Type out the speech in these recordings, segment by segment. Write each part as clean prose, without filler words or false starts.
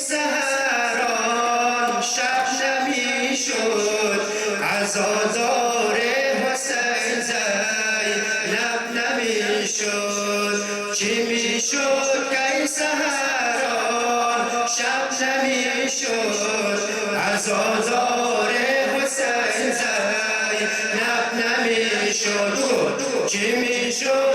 سحران شب نمیشد عزادار حسین زینب نمیشد چی میشد که سحران شب نمیشد عزادار حسین زینب نمیشد چی میشد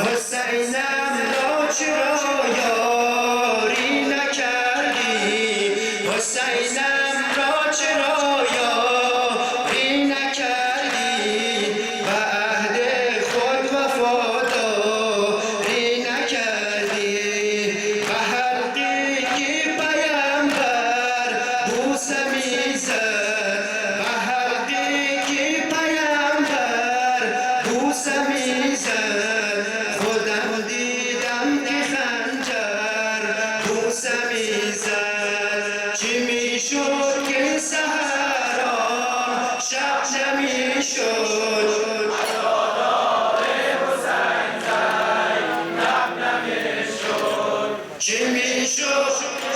حسینم را چرا یاری نکردی حسینم را چرا یاری نکردی و عهد خود وفاداری نکردی و حلقی که پیامبر بوسه میزد و حلقی که پیامبر بوسه میزد خودم دیدم که خنجر بوسه میزد چی میشد که سحران شب نمیشد عزادار حسین زینب نمیشد چی میشد